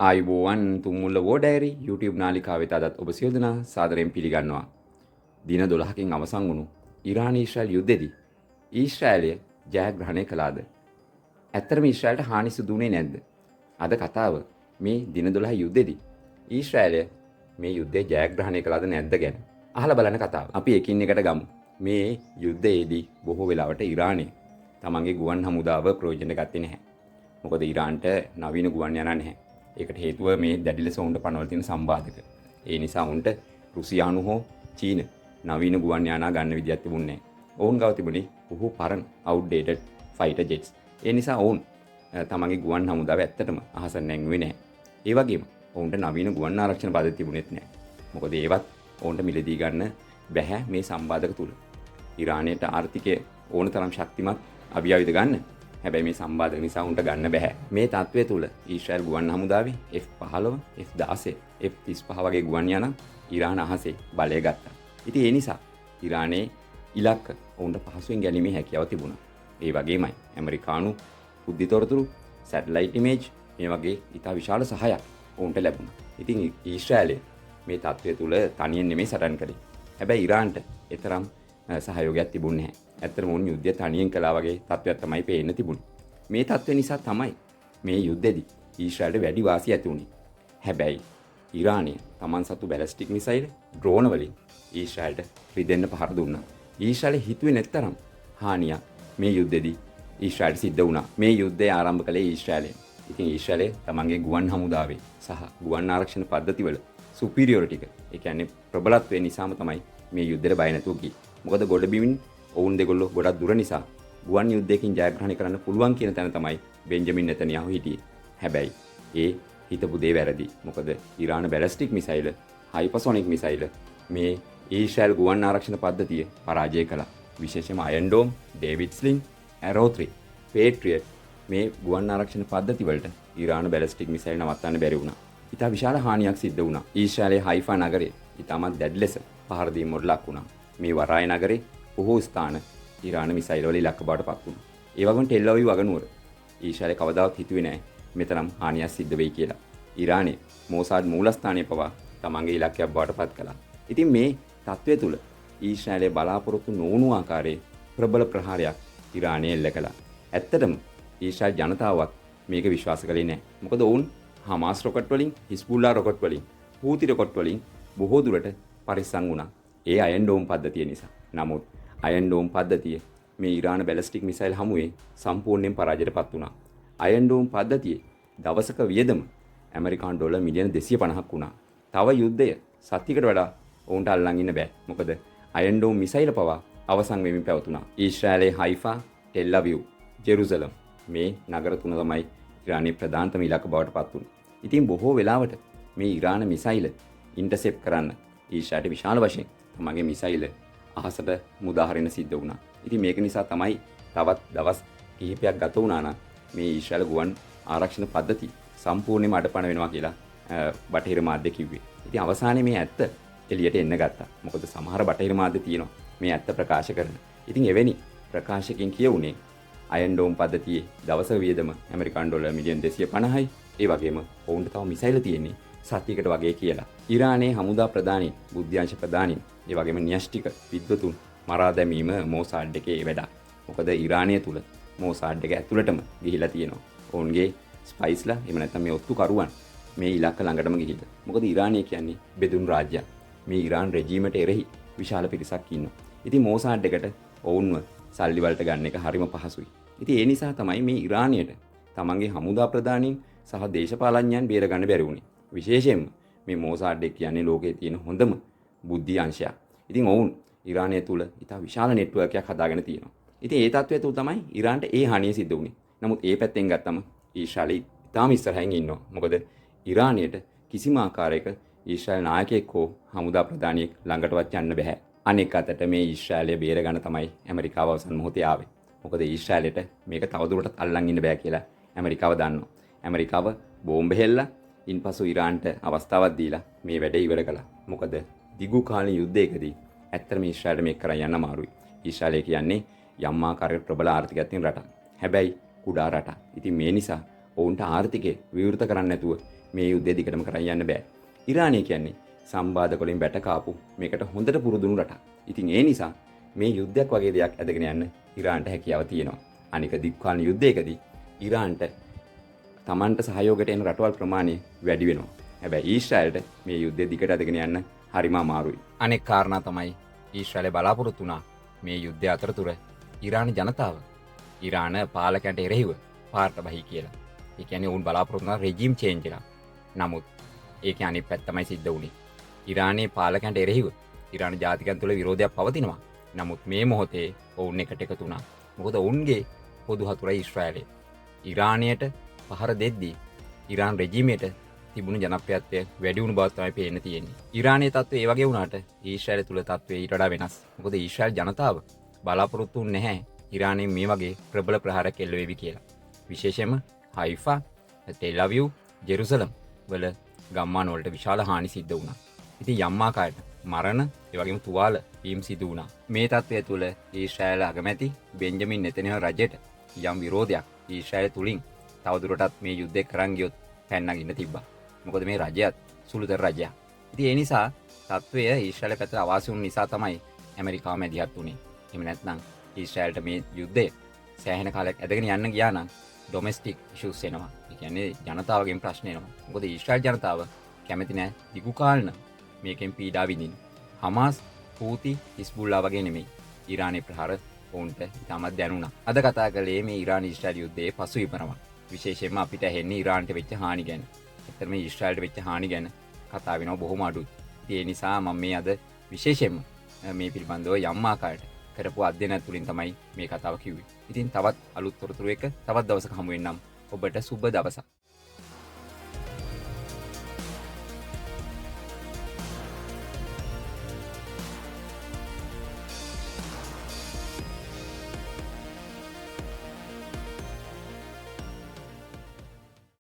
ආයිබෝවන් තුම්මුල්ල වෝඩෑරි YouTube නාලිකාවෙත අදත් ඔබ සියලු දෙනා සාදරයෙන් පිළිගන්නවා. දින 12කින් අවසන් වුණු ඉරාන ඊශ්‍රායල් යුද්ධෙදී ඊශ්‍රායලය ජයග්‍රහණය කළාද? ඇත්තටම ඊශ්‍රායලට හානි සිදු වුණේ නැද්ද? අද කතාව මේ දින 12 යුද්ධෙදී ඊශ්‍රායලය මේ යුද්ධය ජයග්‍රහණය කළාද නැද්ද ගැන අහලා බලන කතාව. අපි එකින් එකට ගමු. මේ යුද්ධයේදී බොහෝ වෙලාවට ඉරානය තමන්ගේ ගුවන් හමුදාව ප්‍රයෝජන ගත්තේ නැහැ. මොකද ඉරාන්ට නවීන ගුවන් යාන නැහැ. ඒකට හේතුව මේ දැඩි ලෙස උන්ට පනවලා තියෙන සම්බාධක. ඒ නිසා උන්ට රුසියානු හෝ චීන නවීන ගුවන් යානා ගන්න විදියක් තිබුණේ නැහැ. ඔවුන් ගාව තිබුණේ බොහෝ පරණ outdated fighter jets. ඒ නිසා ඔවුන් තමන්ගේ ගුවන් හමුදාව ඇත්තටම අහස නැංගුවේ නැහැ. ඒ වගේම ඔවුන්ට නවීන ගුවන් ආරක්ෂණ පද්ධති තිබුණෙත් නැහැ. මොකද ඒවත් ඔවුන්ට මිලදී ගන්න බැහැ මේ සම්බාධක තුල. ඉරානයට ආර්ථිකය ඕන තරම් ශක්තිමත් අභියාවිද ගන්න. හැබැයි මේ සම්බාධක නිසා උන්ට ගන්න බැහැ. මේ තත්ත්වය තුල ඊශ්‍රායල් ගුවන් හමුදාවේ F-15, F-16, F-35 වගේ ගුවන් යාන ඉරාන අහසේ බලය ගත්තා. ඉතින් ඒ නිසා ඉරානයේ ඉලක්ක ඔවුන්ට පහසුවෙන් ගැනීමේ හැකියාව තිබුණා. ඒ වගේමයි ඇමරිකානු බුද්ධිතොරතුරු, සැටලයිට් ඉමේජ් මේ වගේ ඉතා විශාල සහායක් ඔවුන්ට ලැබුණා. ඉතින් ඊශ්‍රායලය මේ තත්ත්වය තුල තනියෙන් නෙමෙයි සටන් කළේ. හැබැයි ඉරාන්ට ඒතරම් සහයෝගයක් තිබුණේ නැහැ. ඇත්තටම උන් යුද්ධය තනියෙන් කළා වගේ තත්ත්වයක් තමයි පේන්න තිබුණේ. මේ තත්ත්වය නිසා තමයි මේ යුද්ධෙදී ඊශ්‍රායලට වැඩි වාසිය ඇති වුණේ. හැබැයි ඉරානය තමන් සතු බැලිස්ටික් මිසයිල් ඩ්‍රෝන වලින් ඊශ්‍රායලට රිදෙන්න පහර දුන්නා. ඊශ්‍රායල හිතුවේ නැත්තරම් හානියක් මේ යුද්ධෙදී ඊශ්‍රායලට සිද්ධ වුණා. මේ යුද්ධය ආරම්භ කළේ ඊශ්‍රායලය. ඉතින් ඊශ්‍රායලය තමන්ගේ ගුවන් හමුදාවේ සහ ගුවන් ආරක්ෂණ පද්ධතිවල සුපීරියොරිටි එක, ඒ කියන්නේ ප්‍රබලත්වය නිසාම තමයි මේ යුද්ධෙට බය නැතුව ගියේ. මොකද ගොඩබිමින් ඔවුන් දෙගොල්ලෝ ගොඩක් දුර නිසා ගුවන් යුද්ධයකින් ජයග්‍රහණය කරන්න පුළුවන් කියන තැන තමයි බෙන්ජමින් නෙතන්යාහු හිටියේ. හැබැයි ඒ හිතපු දේ වැරදි. මොකද ඉරාන බැලිස්ටික් මිසයිල්, හයිපර්සොනික් මිසයිල් මේ ඊශ්‍රායල් ගුවන් ආරක්ෂණ පද්ධතිය පරාජය කළා. විශේෂයෙන්ම අයන් ඩෝම්, ඩේවිඩ් ස්ලිං, ඇරෝ 3, පේට්‍රියට් මේ ගුවන් ආරක්ෂණ පද්ධති වලට ඉරාන බැලිස්ටික් මිසයිල් නවත්තන්න බැරි වුණා. ඉතා විශාල හානියක් සිද්ධ වුණා. ඊශ්‍රායලයේ හයිෆා නගරය ඉතාමත් දැඩි ලෙස පහර දීම් වලට ලක් වුණා. මේ වරාය නගරේ බොහෝ ස්ථාන ඉරාන මිසයිල් වල ඉලක්ක බවට පත් වුණා. ඒ වගේම ටෙල් අවීව් වගනුවර ඊශ්‍රායලය කවදාවත් හිතුවේ නැහැ මෙතරම් හානියක් සිද්ධ වෙයි කියලා. ඉරානයේ මොසාඩ් මූලස්ථානය පවා තමන්ගේ ඉලක්කයක් බවට පත් කළා. ඉතින් මේ තත්ත්වය තුල ඊශ්‍රායලය බලාපොරොත්තු නොවුණු ආකාරයේ ප්‍රබල ප්‍රහාරයක් ඉරානයේ එල්ල කළා. ඇත්තටම ඊශ්‍රායල් ජනතාවත් මේක විශ්වාස කළේ නැහැ. මොකද ඔවුන් හමාස් රොකට් වලින්, හිස්බුල්ලා රොකට් වලින්, හූති රොකට් වලින් බොහෝ දුරට පරිස්සම් වුණා. ඒ අයන් ඩෝම් පද්ධතිය නිසා. නමුත් අයන් ඩෝම් පද්ධතිය මේ ඉරාන බැලිස්ටික් මිසයිල් හමුවේ සම්පූර්ණයෙන් පරාජයටපත් වුණා. අයන් ඩෝම් පද්ධතියේ දවසක වියදම ඇමරිකානු ඩොලර් මිලියන 250ක් වුණා. තව යුද්ධය සතියකට වඩා ඔවුන්ට අල්ලන් ඉන්න බෑ. මොකද අයන් ඩෝම් මිසයිල් පවා අවසන් වෙමින් පැවතුණා. ඊශ්‍රායලයේ හයිෆා, ටෙල් අවීව්, ජෙරුසලම් මේ නගර තුන තමයි ඉරානයේ ප්‍රධානතම ඉලක්ක බවට පත් වුණේ. ඉතින් බොහෝ වෙලාවට මේ ඉරාන මිසයිල් ඉන්ටර්සෙප්ට් කරන්න ඊශ්‍රායලට විශාල වශයෙන් තමගේ මිසයිල් අහසට මුදාහරින්න සිද්ධ වුණා. ඉතින් මේක නිසා තමයි තවත් දවස් කිහිපයක් ගත වුණා නම් මේ ඊශ්‍රායල ගුවන් ආරක්ෂණ පද්ධති සම්පූර්ණයෙන්ම අඩපණ වෙනවා කියලා බටහිර මාධ්‍ය කිව්වේ. ඉතින් අවසානයේ මේ ඇත්ත එළියට එන්න ගත්තා. මොකද සමහර බටහිර මාධ්‍ය තියෙනවා මේ ඇත්ත ප්‍රකාශ කරන. ඉතින් එවැනි ප්‍රකාශකයන් කියුනේ අයන් ඩෝම් පද්ධතියේ දවසක වියදම ඇමරිකානු ඩොලර් මිලියන 250යි. ඒ වගේම ඔවුන්ට තව මිසයිල් තියෙන්නේ සතියකට වගේ කියලා. ඉරානයේ හමුදා ප්‍රධානීන්, බුද්ධ්‍යංශ ප්‍රධානීන්, ඒ වගේම න්‍යෂ්ටික විද්වතුන් මරා දැමීම මොසාඩ් එකේ වැඩක්. මොකද ඉරානය තුල මොසාඩ් එක ඇතුළටම ගිහිලා තියෙනවා. ඔවුන්ගේ ස්පයිස්ලා එහෙම නැත්නම් මේ ඔත්තුකරුවන් මේ ඉලක්ක ළඟටම ගිහිල්ලා. මොකද ඉරානය කියන්නේ බෙදුණු රාජ්‍යයක්. මේ ඉරාන් රෙජීමට එරෙහි විශාල පිරිසක් ඉන්නවා. ඉතින් මොසාඩ් එකට ඔවුන්ව සල්ලි වලට ගන්න එක හරිම පහසුයි. ඉතින් ඒ නිසා තමයි මේ ඉරානයට තමන්ගේ හමුදා ප්‍රධානීන් සහ දේශපාලඥයන් බේර ගන්න බැරි වුණේ. විශේෂයෙන්ම මේ මොසාඩ් එක කියන්නේ ලෝකයේ තියෙන හොඳම බුද්ධි අංශයක්. ඉතින් ඔවුන් ඉරානය තුල ඉතා විශාල නෙට්වර්ක් එකක් හදාගෙන තියෙනවා. ඉතින් ඒ තත්ත්වය තුල තමයි ඉරාන්ට ඒ හානිය සිද්ධ වුණේ. නමුත් ඒ පැත්තෙන් ගත්තම ඊශ්‍රායලය ඉතාම ඉස්සරහින් ඉන්නවා. මොකද ඉරානයට කිසිම ආකාරයක ඊශ්‍රායල් නායකයෙක් හෝ හමුදා ප්‍රධානියෙක් ළඟටවත් යන්න බෑ. අනෙක් අතට මේ ඊශ්‍රායලය බේර ගන්න තමයි ඇමරිකාව අවසන් මොහොතේ ආවේ. මොකද ඊශ්‍රායලයට මේක තවදුරටත් අල්ලන් ඉන්න බෑ කියලා ඇමරිකාව දන්නවා. ඇමරිකාව බෝම්බ හෙල්ලා ඉන්පසු ඉරාන්ට අවස්ථාවක් දීලා මේ වැඩේ ඉවර කළා. මොකද දිගු කාලීන යුද්ධයකදී ඇත්තටම ඊශ්‍රායලට මේක කරන් යන්න අමාරුයි. ඊශ්‍රායලය කියන්නේ යම් ආකාරයක ප්‍රබල ආර්ථිකයක් තියෙන රටක්. හැබැයි කුඩා රටක්. ඉතින් මේ නිසා ඔවුන්ට ආර්ථිකය විවෘත කරන්න නැතුව මේ යුද්ධය දිගටම කරන් යන්න බෑ. ඉරානය කියන්නේ සම්බාධක වලින් බැට කාපු මේකට හොඳට පුරුදුණු රටක්. ඉතින් ඒ නිසා මේ යුද්ධයක් වගේ දෙයක් ඇදගෙන යන්න ඉරාන්ට හැකියාව තියෙනවා. අනික දික්කාන යුද්ධයකදී ඉරාන්ට තමන්ට සහයෝගයට එන රටවල් ප්‍රමාණය වැඩි වෙනවා. හැබැයි ඊශ්‍රායලට මේ යුද්ධය දිගට ඇදගෙන යන්න හරිම අමාරුයි. අනෙක් කාරණා තමයි ඊශ්‍රායලය බලාපොරොත්තු වුණා මේ යුද්ධය අතරතුර ඉරාන ජනතාව ඉරාන පාලකයන්ට එරෙහිව පාරට බහි කියලා. ඒ කියන්නේ උන් බලාපොරොත්තු වුණා රෙජිම් චේන්ජ් එකක්. නමුත් ඒකේ අනිත් පැත්ත තමයි සිද්ධ වුණේ. ඉරානයේ පාලකයන්ට එරෙහිව ඉරාන ජාතිකයන් තුළ විරෝධයක් පවතිනවා. නමුත් මේ මොහොතේ ඔවුන් එකට එකතු වුණා. මොකද ඔවුන්ගේ පොදු හතුරයි ඊශ්‍රායලය. ඉරානයට පහර දෙද්දී ඉරාන් රෙජිමේට තිබුණු ජනප්‍රියත්වය වැඩි වුණු බව තමයි පේන්න තියෙන්නේ. ඉරානයේ තත්ත්වය ඒ වගේ වුණාට ඊශ්‍රායල තුල තත්ත්වය ඊට වඩා වෙනස්. මොකද ඊශ්‍රායල් ජනතාව බලාපොරොත්තු වෙන්නේ නැහැ ඉරානයේ මේ වගේ ප්‍රබල ප්‍රහාරයක් එල්ල වෙවි කියලා. විශේෂයෙන්ම හයිෆා, ටෙල් අවීව්, ජෙරුසලම් වල ගම්මාන වලට විශාල හානි සිද්ධ වුණා. ඉතින් යම් ආකාරයකට මරණ ඒ වගේම තුවාල වීම සිදු වුණා. මේ තත්ත්වය තුළ ඊශ්‍රායල අගමැති බෙන්ජමින් නෙතන්යාහු රජයට යම් විරෝධයක් ඊශ්‍රායල තුලින් තවදුරටත් මේ යුද්ධය කරන් ගියොත් පැන්නගින්න තිබ්බා. මොකද මේ රජයත් සුළුතර රජයක්. ඉතින් ඒ නිසා තත්ත්වය ඊශ්‍රායල පැත්තට අවාසි වුණු නිසා තමයි ඇමරිකාව මැදිහත් වුණේ. එහෙම නැත්නම් ඊශ්‍රායලට මේ යුද්ධය සෑහෙන කාලයක් ඇදගෙන යන්න ගියා නම් ඩොමෙස්ටික් ඉෂුස් එනවා. ඒ කියන්නේ ජනතාවගෙන් ප්‍රශ්න එනවා. මොකද ඊශ්‍රායල් ජනතාව කැමති නැහැ දිගු කාලන මේකෙන් පීඩා විඳින්න. හමාස්, හූති, හිස්බුල්ලා වගේ නෙමෙයි. ඉරානයේ ප්‍රහාර ඔවුන්ට ඉතාමත් දැනුණා. අද කතා කළේ මේ ඉරාන ඊශ්‍රායල් යුද්ධයේ පසුබිමම. විශේෂයෙන්ම අපිට ඇහෙන්නේ ඉරාන්ට වෙච්ච හානි ගැන. ඇත්තටම ඊශ්‍රායල්ට වෙච්ච හානි ගැන කතා වෙනවා බොහොම අඩුයි. ඒ නිසා මම මේ අද විශේෂයෙන්ම මේ පිළිබඳව යම් ආකාරයකට කරපු අධ්‍යයනය තුළින් තමයි මේ කතාව කිව්වේ. ඉතින් තවත් අලුත් තොරතුරු එක තවත් දවසක හමු වෙන්නම්. ඔබට සුබ දවසක්.